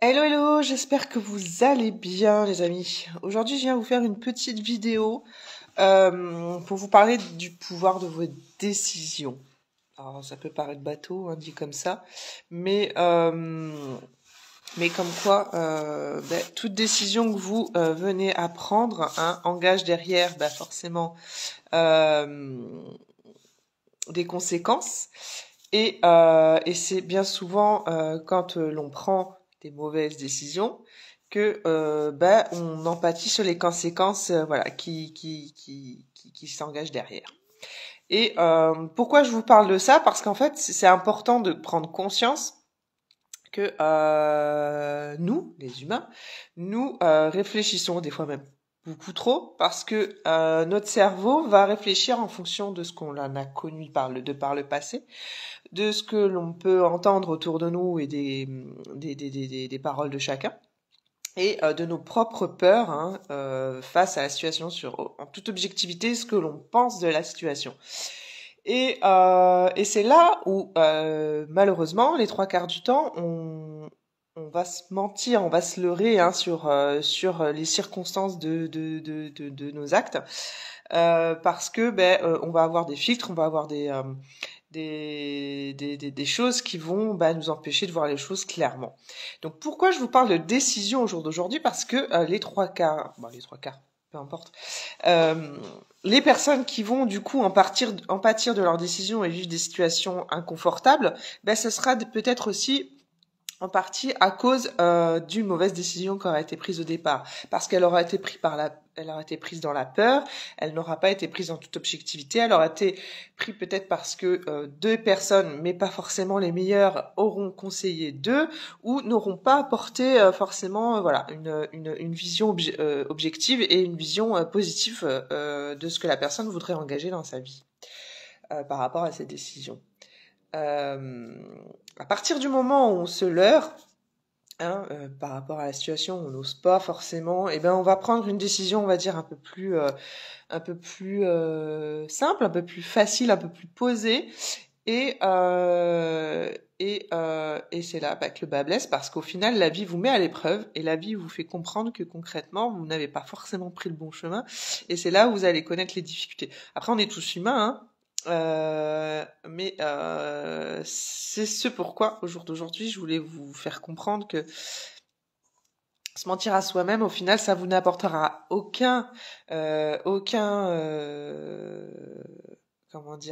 Hello hello, j'espère que vous allez bien les amis. Aujourd'hui je viens vous faire une petite vidéo pour vous parler du pouvoir de vos décisions. Alors ça peut paraître bateau, dit comme ça, mais comme quoi toute décision que vous venez à prendre engage derrière forcément des conséquences. Et c'est bien souvent quand l'on prend des mauvaises décisions que on empathie sur les conséquences qui s'engagent derrière. Et pourquoi je vous parle de ça? Parce qu'en fait, c'est important de prendre conscience que nous, les humains, nous réfléchissons des fois même beaucoup trop, parce que notre cerveau va réfléchir en fonction de ce qu'on en a connu par le passé, de ce que l'on peut entendre autour de nous et des paroles de chacun, et de nos propres peurs face à la situation, en toute objectivité, ce que l'on pense de la situation. Et c'est là où malheureusement les trois quarts du temps on va se mentir, on va se leurrer sur les circonstances de nos actes, parce que on va avoir des filtres, on va avoir des choses qui vont nous empêcher de voir les choses clairement. Donc pourquoi je vous parle de décision au jour d'aujourd'hui? Parce que les trois quarts, peu importe, les personnes qui vont du coup en pâtir de leurs décisions et vivre des situations inconfortables, ce sera peut-être aussi en partie à cause d'une mauvaise décision qui aura été prise au départ, parce qu'elle aura été prise dans la peur, elle n'aura pas été prise en toute objectivité, elle aura été prise peut-être parce que deux personnes, mais pas forcément les meilleures, auront conseillé d'eux, ou n'auront pas apporté forcément une vision objective et une vision positive de ce que la personne voudrait engager dans sa vie par rapport à cette décision. À partir du moment où on se leurre par rapport à la situation, on n'ose pas forcément, on va prendre une décision, on va dire un peu plus simple, un peu plus facile, un peu plus posée, et c'est là que le bas blesse, parce qu'au final la vie vous met à l'épreuve et la vie vous fait comprendre que concrètement vous n'avez pas forcément pris le bon chemin, et c'est là où vous allez connaître les difficultés. Après on est tous humains, mais c'est ce pourquoi au jour d'aujourd'hui je voulais vous faire comprendre que se mentir à soi-même, au final, ça vous n'apportera aucun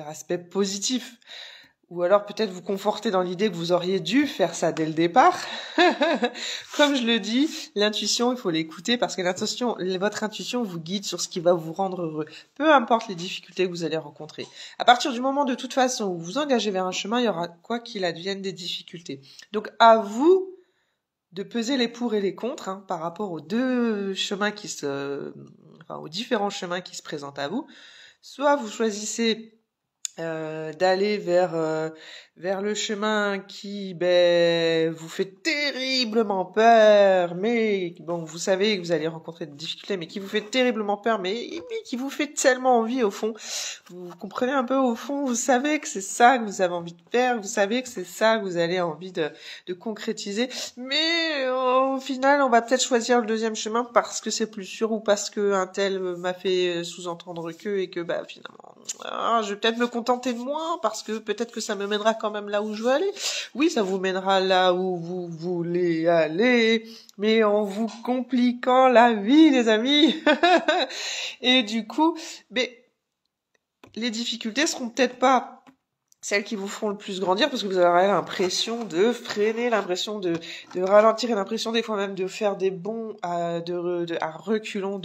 aspect positif. Ou alors peut-être vous conforter dans l'idée que vous auriez dû faire ça dès le départ. Comme je le dis, l'intuition, il faut l'écouter, parce que votre intuition vous guide sur ce qui va vous rendre heureux. Peu importe les difficultés que vous allez rencontrer. À partir du moment, de toute façon, où vous vous engagez vers un chemin, il y aura quoi qu'il advienne des difficultés. Donc à vous de peser les pour et les contre par rapport aux aux différents chemins qui se présentent à vous. Soit vous choisissez d'aller vers le chemin qui vous fait terriblement peur, mais bon, vous savez que vous allez rencontrer des difficultés, mais qui vous fait terriblement peur, mais qui vous fait tellement envie au fond. Vous comprenez un peu au fond, vous savez que c'est ça que vous avez envie de faire, vous savez que c'est ça que vous avez envie de concrétiser, mais au final on va peut-être choisir le deuxième chemin parce que c'est plus sûr, ou parce que un tel m'a fait sous-entendre et que finalement je vais peut-être me contenter de moi, parce que peut-être que ça me mènera quand même là où je veux aller. Oui, ça vous mènera là où vous voulez aller, mais en vous compliquant la vie, les amis. Et du coup, les difficultés seront peut-être pas celles qui vous feront le plus grandir, parce que vous aurez l'impression de freiner, l'impression de ralentir, et l'impression des fois même de faire des bonds à reculons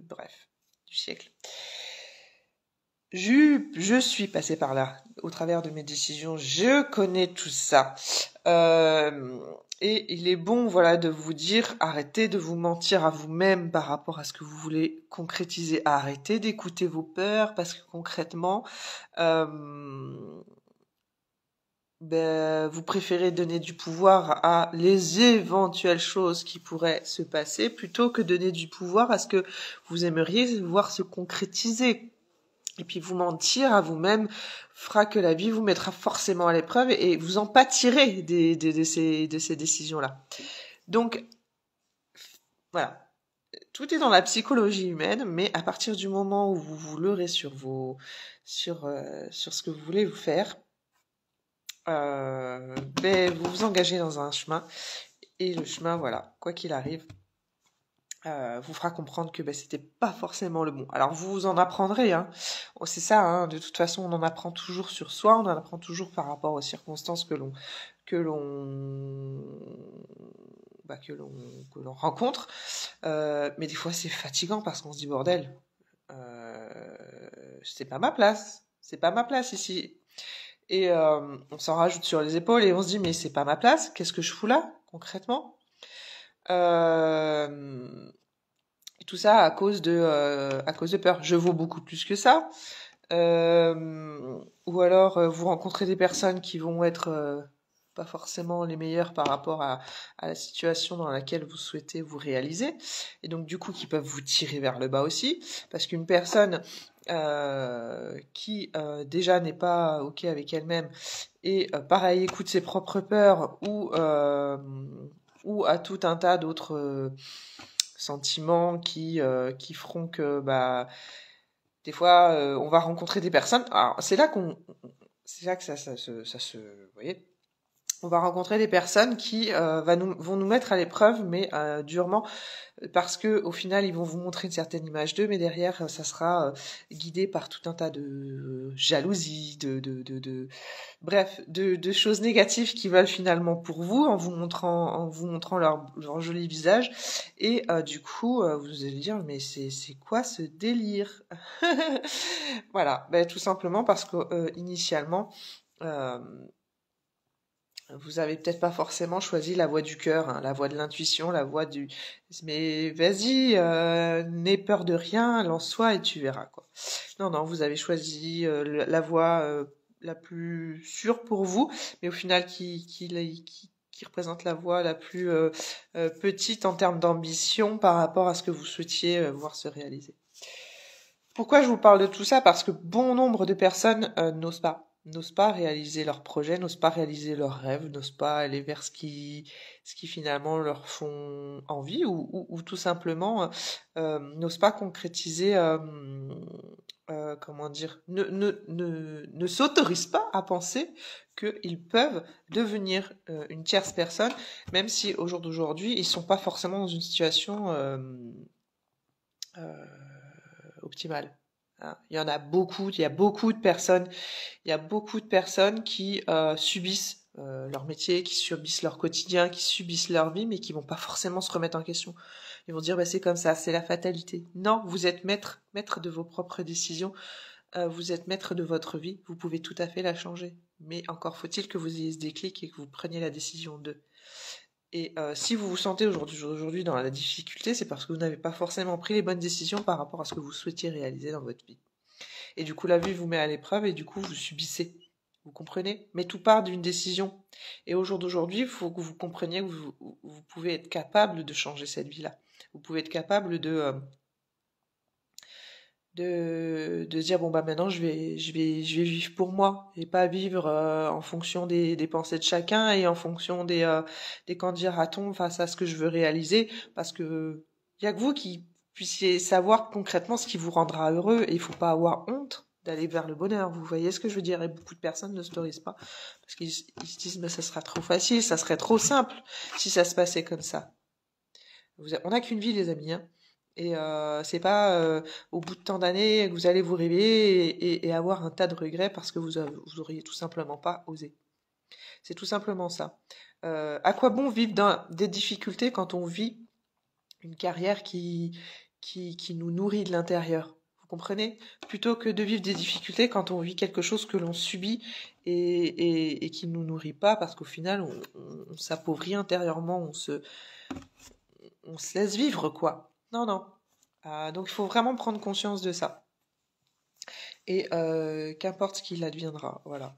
bref, du siècle. Je suis passée par là, au travers de mes décisions, je connais tout ça. Et il est bon, de vous dire, arrêtez de vous mentir à vous-même par rapport à ce que vous voulez concrétiser. Arrêtez d'écouter vos peurs, parce que concrètement, vous préférez donner du pouvoir à les éventuelles choses qui pourraient se passer, plutôt que donner du pouvoir à ce que vous aimeriez voir se concrétiser. Et puis vous mentir à vous-même fera que la vie vous mettra forcément à l'épreuve et vous en pâtirez de ces décisions-là. Donc, voilà. Tout est dans la psychologie humaine, mais à partir du moment où vous vous leurrez sur ce que vous voulez vous faire, vous vous engagez dans un chemin, et le chemin, voilà, quoi qu'il arrive, vous fera comprendre que c'était pas forcément le bon. Alors vous en apprendrez, hein. C'est ça, hein. De toute façon, on en apprend toujours sur soi, on en apprend toujours par rapport aux circonstances que l'on rencontre. Mais des fois, c'est fatigant parce qu'on se dit bordel, c'est pas ma place ici. Et on s'en rajoute sur les épaules et on se dit mais c'est pas ma place, qu'est-ce que je fous là concrètement? Et tout ça à cause de peur. Je vaux beaucoup plus que ça. Ou alors vous rencontrez des personnes qui vont être pas forcément les meilleures par rapport à la situation dans laquelle vous souhaitez vous réaliser, et donc du coup qui peuvent vous tirer vers le bas aussi, parce qu'une personne qui déjà n'est pas ok avec elle-même et pareil écoute ses propres peurs ou a tout un tas d'autres sentiments qui feront que des fois on va rencontrer des personnes. Alors c'est là que ça se, vous voyez, on va rencontrer des personnes qui vont nous mettre à l'épreuve, mais durement, parce que au final, ils vont vous montrer une certaine image d'eux, mais derrière, ça sera guidé par tout un tas de jalousie, bref, de choses négatives qui veulent finalement pour vous, en vous montrant leur joli visage, et du coup, vous allez dire, mais c'est quoi ce délire? Voilà, tout simplement parce que initialement, vous avez peut-être pas forcément choisi la voie du cœur, hein, la voie de l'intuition, la voie du mais vas-y, n'aie peur de rien, lance-toi et tu verras quoi. Non, vous avez choisi la voie la plus sûre pour vous, mais au final qui représente la voie la plus petite en termes d'ambition par rapport à ce que vous souhaitiez voir se réaliser. Pourquoi je vous parle de tout ça? Parce que bon nombre de personnes n'osent pas réaliser leurs projets, n'osent pas réaliser leurs rêves, n'osent pas aller vers ce qui finalement leur font envie, ou tout simplement n'osent pas concrétiser, comment dire, ne s'autorisent pas à penser qu'ils peuvent devenir une tierce personne, même si au jour d'aujourd'hui, ils sont pas forcément dans une situation optimale. Il y a beaucoup de personnes qui subissent leur métier, qui subissent leur quotidien, qui subissent leur vie, mais qui vont pas forcément se remettre en question. Ils vont dire c'est comme ça, c'est la fatalité. Non, vous êtes maître de vos propres décisions, vous êtes maître de votre vie, vous pouvez tout à fait la changer. Mais encore faut-il que vous ayez ce déclic et que vous preniez la décision de. Et si vous vous sentez aujourd'hui dans la difficulté, c'est parce que vous n'avez pas forcément pris les bonnes décisions par rapport à ce que vous souhaitiez réaliser dans votre vie. Et du coup, la vie vous met à l'épreuve et du coup, vous subissez. Vous comprenez? Mais tout part d'une décision. Et au jour d'aujourd'hui, il faut que vous compreniez que vous pouvez être capable de changer cette vie-là. Vous pouvez être capable de dire maintenant je vais vivre pour moi et pas vivre en fonction des pensées de chacun et en fonction des candidatons face à ce que je veux réaliser, parce que il y a que vous qui puissiez savoir concrètement ce qui vous rendra heureux, et il faut pas avoir honte d'aller vers le bonheur. Vous voyez ce que je veux dire? Et beaucoup de personnes ne s'autorisent pas parce qu'ils se disent mais ça sera trop facile, ça serait trop simple si ça se passait comme ça. On n'a qu'une vie, les amis, hein. Et c'est pas au bout de tant d'années que vous allez vous réveiller et avoir un tas de regrets parce que vous auriez tout simplement pas osé. C'est tout simplement ça. À quoi bon vivre dans des difficultés quand on vit une carrière qui nous nourrit de l'intérieur? Vous comprenez? Plutôt que de vivre des difficultés quand on vit quelque chose que l'on subit et qui ne nous nourrit pas, parce qu'au final on s'appauvrit intérieurement, on se laisse vivre quoi. Non. Donc il faut vraiment prendre conscience de ça. Et qu'importe ce qu'il adviendra, voilà.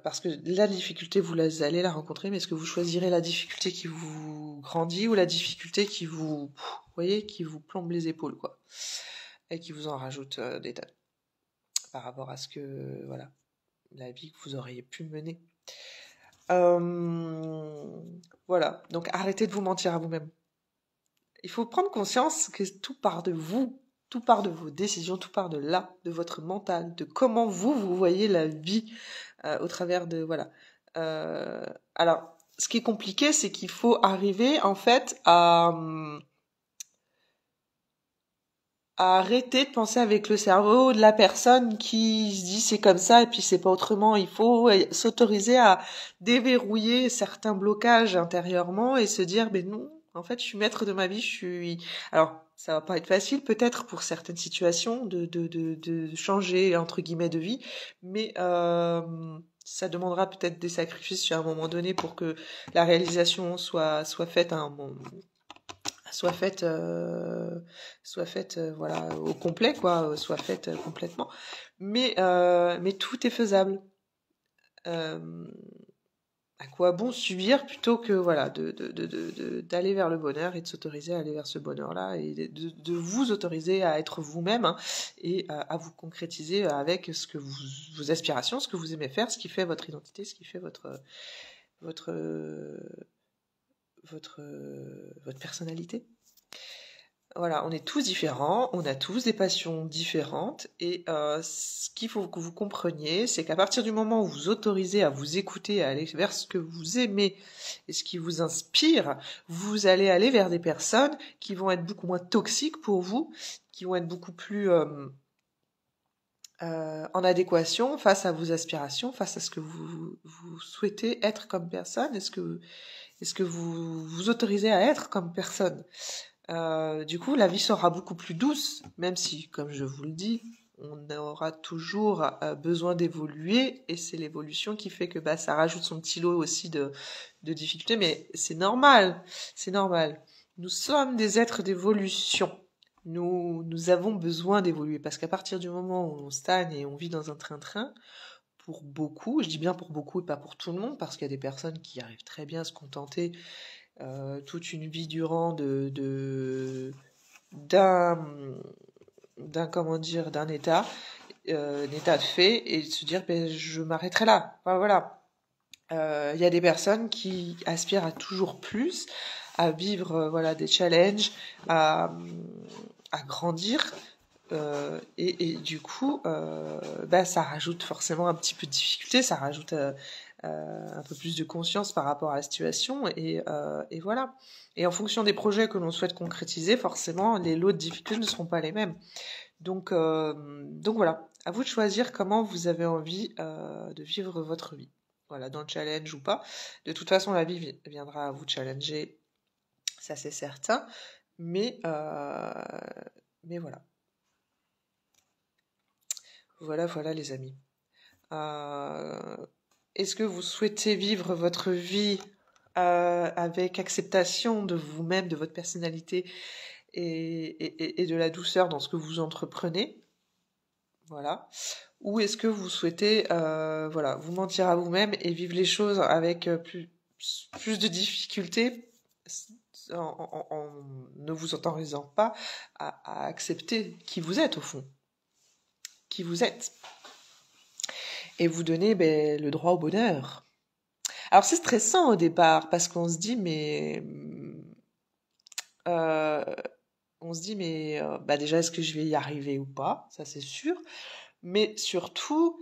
Parce que la difficulté, vous allez la rencontrer, mais est-ce que vous choisirez la difficulté qui vous grandit ou la difficulté qui vous, voyez, qui vous plombe les épaules, quoi, et qui vous en rajoute des tonnes. par rapport à ce que, voilà, la vie que vous auriez pu mener. Voilà, donc arrêtez de vous mentir à vous-même. Il faut prendre conscience que tout part de vous, tout part de vos décisions, tout part de là, de votre mental, de comment vous voyez la vie au travers de, voilà. Alors, ce qui est compliqué, c'est qu'il faut arriver en fait à arrêter de penser avec le cerveau de la personne qui se dit c'est comme ça et puis c'est pas autrement. Il faut s'autoriser à déverrouiller certains blocages intérieurement et se dire mais non, en fait je suis maître de ma vie, je suis. Alors ça va pas être facile peut-être pour certaines situations de changer entre guillemets de vie, mais ça demandera peut-être des sacrifices à un moment donné pour que la réalisation soit faite à un moment soit faite voilà au complet quoi, soit faite complètement, mais tout est faisable. À quoi bon subir plutôt que voilà d'aller vers le bonheur et de s'autoriser à aller vers ce bonheur-là et de vous autoriser à être vous-même, hein, et à vous concrétiser avec ce que vos aspirations, ce que vous aimez faire, ce qui fait votre identité, ce qui fait votre personnalité. Voilà, on est tous différents, on a tous des passions différentes et ce qu'il faut que vous compreniez, c'est qu'à partir du moment où vous autorisez à vous écouter, à aller vers ce que vous aimez et ce qui vous inspire, vous allez aller vers des personnes qui vont être beaucoup moins toxiques pour vous, qui vont être beaucoup plus en adéquation face à vos aspirations, face à ce que vous souhaitez être comme personne, est-ce que vous vous autorisez à être comme personne. Du coup, la vie sera beaucoup plus douce, même si, comme je vous le dis, on aura toujours besoin d'évoluer, et c'est l'évolution qui fait que ça rajoute son petit lot aussi de difficultés, mais c'est normal, c'est normal. Nous sommes des êtres d'évolution. Nous avons besoin d'évoluer, parce qu'à partir du moment où on stagne et on vit dans un train-train, pour beaucoup, je dis bien pour beaucoup et pas pour tout le monde, parce qu'il y a des personnes qui arrivent très bien à se contenter toute une vie durant d'un état de fait, et de se dire je m'arrêterai là. Enfin, voilà. Il y a des personnes qui aspirent à toujours plus, à vivre voilà des challenges, à grandir. Et du coup, ça rajoute forcément un petit peu de difficulté, ça rajoute un peu plus de conscience par rapport à la situation, et voilà. Et en fonction des projets que l'on souhaite concrétiser, forcément, les lots de difficultés ne seront pas les mêmes. Donc voilà, à vous de choisir comment vous avez envie de vivre votre vie. Voilà, dans le challenge ou pas. De toute façon, la vie viendra à vous challenger, ça c'est certain. Mais voilà. Voilà les amis. Est-ce que vous souhaitez vivre votre vie avec acceptation de vous-même, de votre personnalité et de la douceur dans ce que vous entreprenez? Voilà. Ou est-ce que vous souhaitez vous mentir à vous-même et vivre les choses avec plus de difficultés en ne vous autorisant pas à accepter qui vous êtes au fond, qui vous êtes, et vous donner le droit au bonheur. Alors c'est stressant au départ parce qu'on se dit déjà est-ce que je vais y arriver ou pas, ça c'est sûr, mais surtout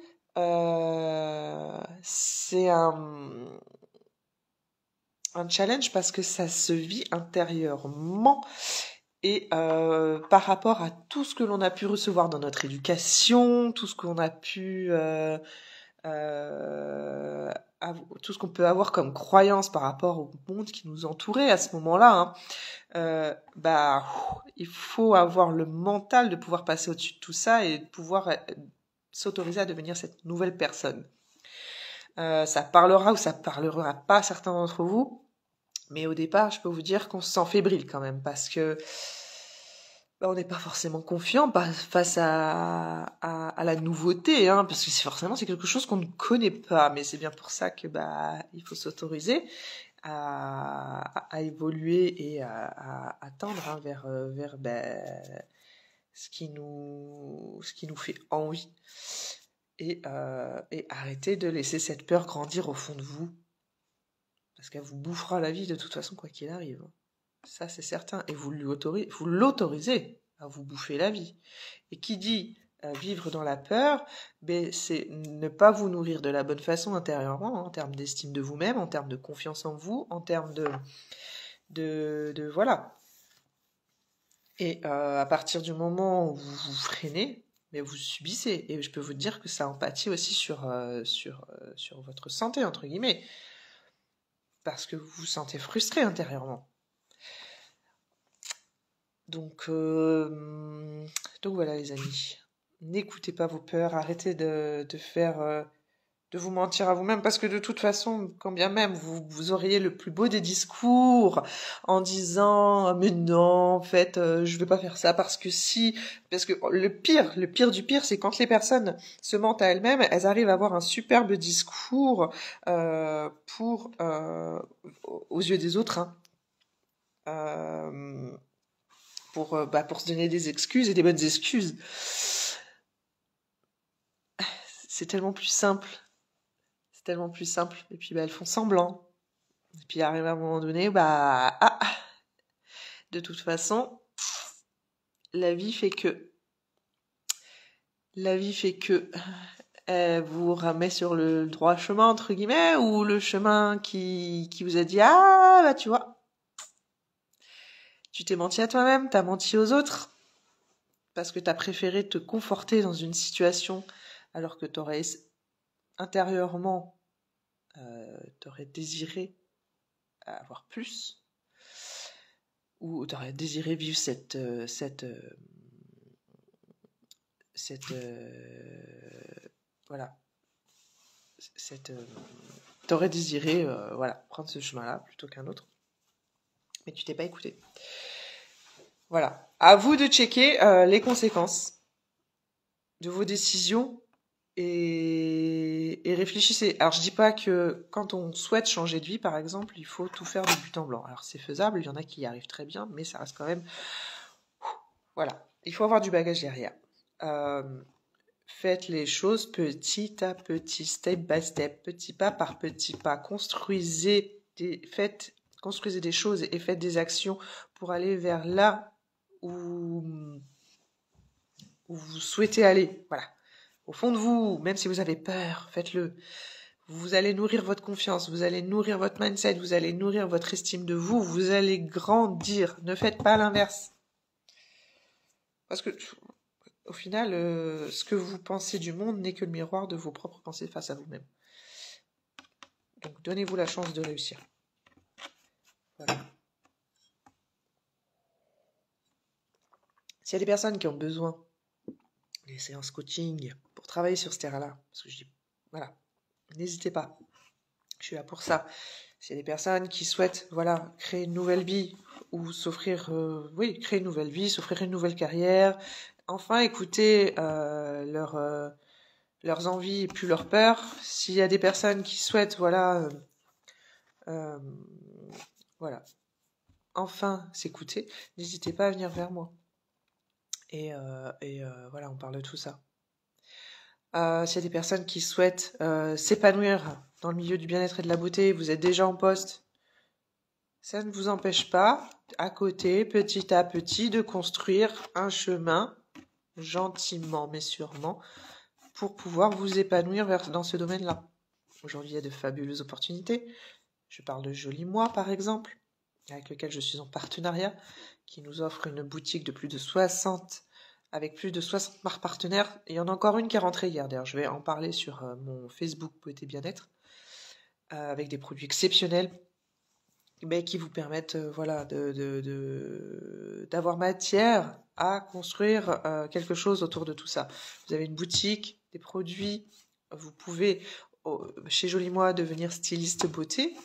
c'est un challenge parce que ça se vit intérieurement. Et par rapport à tout ce que l'on a pu recevoir dans notre éducation, tout ce qu'on a pu tout ce qu'on peut avoir comme croyance par rapport au monde qui nous entourait à ce moment-là, hein, il faut avoir le mental de pouvoir passer au-dessus de tout ça et de pouvoir s'autoriser à devenir cette nouvelle personne. Ça parlera ou ça parlera pas à certains d'entre vous, mais au départ, je peux vous dire qu'on se sent fébrile quand même, parce que on n'est pas forcément confiant face à la nouveauté, hein, parce que c'est quelque chose qu'on ne connaît pas, mais c'est bien pour ça que il faut s'autoriser à évoluer et à tendre, hein, vers ce qui nous fait envie. Et arrêtez de laisser cette peur grandir au fond de vous. Parce qu'elle vous bouffera la vie de toute façon, quoi qu'il arrive. Ça, c'est certain. Et vous l'autorisez à vous bouffer la vie. Et qui dit vivre dans la peur, c'est ne pas vous nourrir de la bonne façon intérieurement, en termes d'estime de vous-même, en termes de confiance en vous, en termes de voilà. Et à partir du moment où vous vous freinez, mais vous subissez. Et je peux vous dire que ça empathie aussi sur votre santé, entre guillemets. Parce que vous vous sentez frustré intérieurement. Donc voilà les amis. N'écoutez pas vos peurs, arrêtez de vous mentir à vous-même, parce que de toute façon, quand bien même vous auriez le plus beau des discours en disant mais non, en fait, je vais pas faire ça parce que si, parce que le pire du pire, c'est quand les personnes se mentent à elles-mêmes, elles arrivent à avoir un superbe discours aux yeux des autres, hein. Pour se donner des excuses et des bonnes excuses. C'est tellement plus simple. C'est tellement plus simple. Et puis, elles font semblant. Et puis, arrive à un moment donné, de toute façon, la vie fait que elle vous remet sur le droit chemin, entre guillemets, ou le chemin qui vous a dit, tu vois, tu t'es menti à toi-même, t'as menti aux autres, parce que t'as préféré te conforter dans une situation, alors que t'aurais intérieurement, t'aurais désiré avoir plus, ou t'aurais désiré vivre t'aurais désiré prendre ce chemin-là plutôt qu'un autre, mais tu t'es pas écouté. Voilà, à vous de checker les conséquences de vos décisions et réfléchissez. Alors je dis pas que quand on souhaite changer de vie, par exemple, il faut tout faire de but en blanc. Alors c'est faisable, il y en a qui y arrivent très bien, mais ça reste quand même... Voilà, il faut avoir du bagage derrière. Faites les choses petit à petit, step by step, petit pas par petit pas. Construisez des choses et faites des actions pour aller vers là où vous souhaitez aller. Voilà. Au fond de vous, même si vous avez peur, faites-le. Vous allez nourrir votre confiance, vous allez nourrir votre mindset, vous allez nourrir votre estime de vous, vous allez grandir. Ne faites pas l'inverse. Parce que, au final, ce que vous pensez du monde n'est que le miroir de vos propres pensées face à vous-même. Donc, donnez-vous la chance de réussir. Voilà. S'il y a des personnes qui ont besoin des séances coaching pour travailler sur ce terrain-là, parce que je dis, voilà, n'hésitez pas. Je suis là pour ça. S'il y a des personnes qui souhaitent, créer une nouvelle vie ou créer une nouvelle vie, s'offrir une nouvelle carrière, enfin écouter leurs envies et plus leurs peurs. S'il y a des personnes qui souhaitent, enfin s'écouter, n'hésitez pas à venir vers moi. Et on parle de tout ça. S'il y a des personnes qui souhaitent s'épanouir dans le milieu du bien-être et de la beauté, vous êtes déjà en poste, ça ne vous empêche pas, à côté, petit à petit, de construire un chemin, gentiment mais sûrement, pour pouvoir vous épanouir dans ce domaine-là. Aujourd'hui, il y a de fabuleuses opportunités. Je parle de Joli Moi, par exemple, avec lequel je suis en partenariat, qui nous offre une boutique de avec plus de 60 marques partenaires. Et il y en a encore une qui est rentrée hier, d'ailleurs. Je vais en parler sur mon Facebook Beauté Bien-être, avec des produits exceptionnels, mais qui vous permettent d'avoir matière à construire quelque chose autour de tout ça. Vous avez une boutique, des produits, vous pouvez, chez Joli Moi, devenir styliste beauté.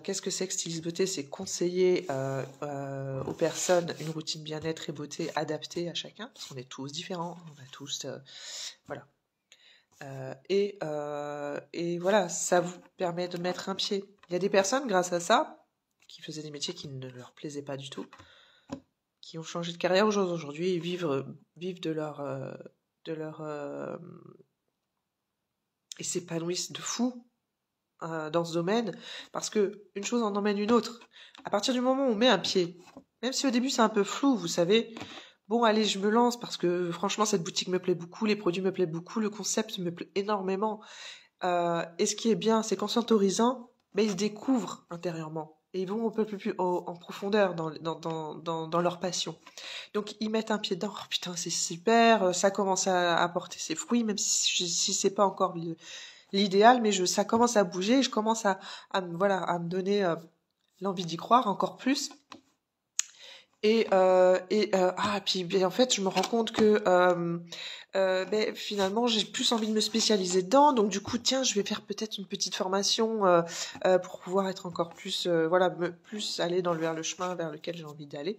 Qu'est-ce que c'est que styliste beauté? C'est conseiller aux personnes une routine bien-être et beauté adaptée à chacun, parce qu'on est tous différents, on a tous... voilà. Et voilà, ça vous permet de mettre un pied. Il y a des personnes, grâce à ça, qui faisaient des métiers qui ne leur plaisaient pas du tout, qui ont changé de carrière aujourd'hui et vivent de leur et s'épanouissent de fou dans ce domaine, parce que une chose en emmène une autre. À partir du moment où on met un pied, même si au début c'est un peu flou, vous savez, bon allez, je me lance parce que franchement cette boutique me plaît beaucoup, les produits me plaisent beaucoup, le concept me plaît énormément. Et ce qui est bien, c'est qu'en s'autorisant, ils se découvrent intérieurement et ils vont un peu plus en profondeur dans leur passion. Donc ils mettent un pied dedans, oh putain c'est super, ça commence à porter ses fruits, même si c'est pas encore l'idéal, mais ça commence à bouger, je commence à me donner l'envie d'y croire encore plus. Puis en fait je me rends compte que finalement j'ai plus envie de me spécialiser dedans, donc du coup tiens je vais faire peut-être une petite formation pour pouvoir être encore plus plus aller vers le chemin vers lequel j'ai envie d'aller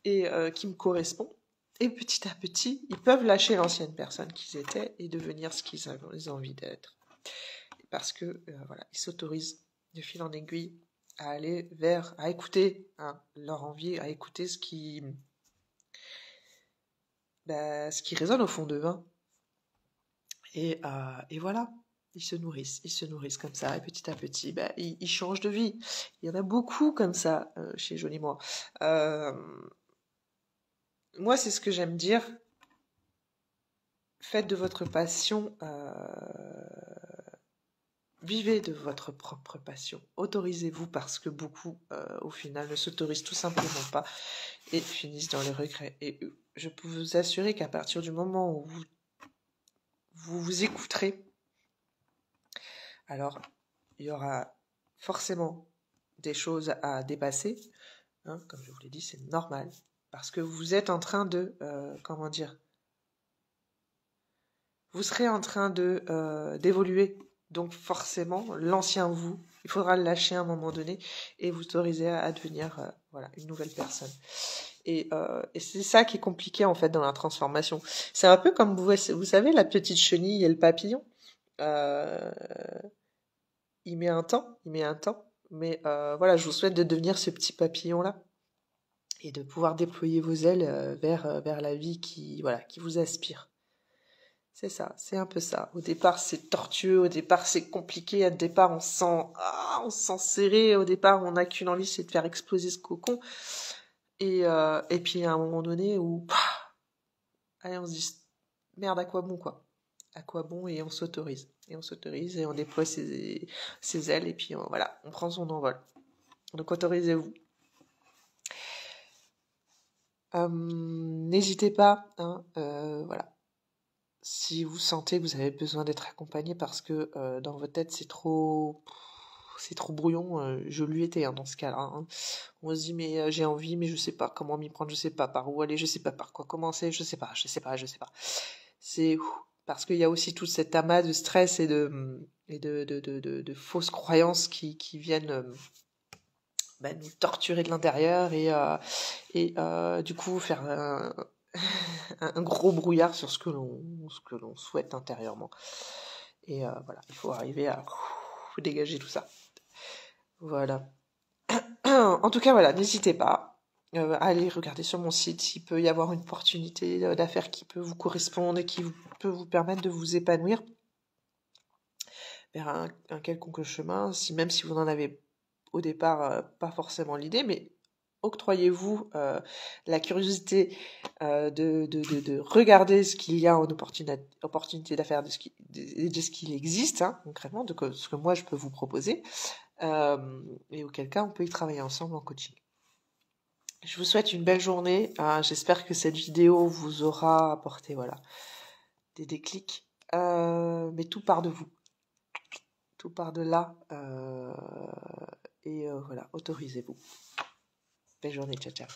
et qui me correspond. Et petit à petit ils peuvent lâcher l'ancienne personne qu'ils étaient et devenir ce qu'ils ont envie d'être, parce que ils s'autorisent de fil en aiguille à aller à écouter leur envie, à écouter ce qui résonne au fond d'eux. Et voilà, ils se nourrissent comme ça, et petit à petit, ils changent de vie. Il y en a beaucoup comme ça chez Jolie Moi. Moi, c'est ce que j'aime dire. Faites de votre passion... Vivez de votre propre passion. Autorisez-vous, parce que beaucoup, au final, ne s'autorisent tout simplement pas et finissent dans les regrets. Et je peux vous assurer qu'à partir du moment où vous écouterez, alors il y aura forcément des choses à dépasser. Comme je vous l'ai dit, c'est normal. Parce que vous êtes en train de... vous serez en train d'évoluer. Donc forcément, l'ancien vous, il faudra le lâcher à un moment donné et vous autoriser à devenir une nouvelle personne. Et c'est ça qui est compliqué en fait dans la transformation. C'est un peu comme vous savez la petite chenille et le papillon. Il met un temps, mais je vous souhaite de devenir ce petit papillon là et de pouvoir déployer vos ailes vers la vie qui vous aspire. C'est ça, c'est un peu ça. Au départ, c'est tortueux, au départ, c'est compliqué, au départ, on se sent serré, au départ, on n'a qu'une envie, c'est de faire exploser ce cocon. Et puis, à un moment donné où, on se dit, merde, à quoi bon, quoi? À quoi bon? Et on s'autorise. Et on déploie ses ailes, et puis, on prend son envol. Donc, autorisez-vous. N'hésitez pas, si vous sentez que vous avez besoin d'être accompagné parce que dans votre tête c'est trop brouillon, je lui étais dans ce cas-là. On se dit mais j'ai envie, mais je sais pas comment m'y prendre, je sais pas par où aller, je sais pas par quoi commencer, je sais pas. C'est parce qu'il y a aussi tout cet amas de stress et de fausses croyances qui viennent nous torturer de l'intérieur et du coup faire un gros brouillard sur ce que l'on souhaite intérieurement. Et il faut arriver à dégager tout ça. Voilà. En tout cas, n'hésitez pas à aller regarder sur mon site. Il peut y avoir une opportunité d'affaires qui peut vous correspondre et qui peut vous permettre de vous épanouir vers un quelconque chemin, même si vous n'en avez au départ pas forcément l'idée, mais octroyez-vous la curiosité de regarder ce qu'il y a en opportunité d'affaires, de ce qu'il existe, concrètement, de ce que moi je peux vous proposer, et auquel cas on peut y travailler ensemble en coaching. Je vous souhaite une belle journée. J'espère que cette vidéo vous aura apporté des déclics, mais tout part de vous. Tout part de là. Et autorisez-vous. Belle journée, ciao ciao.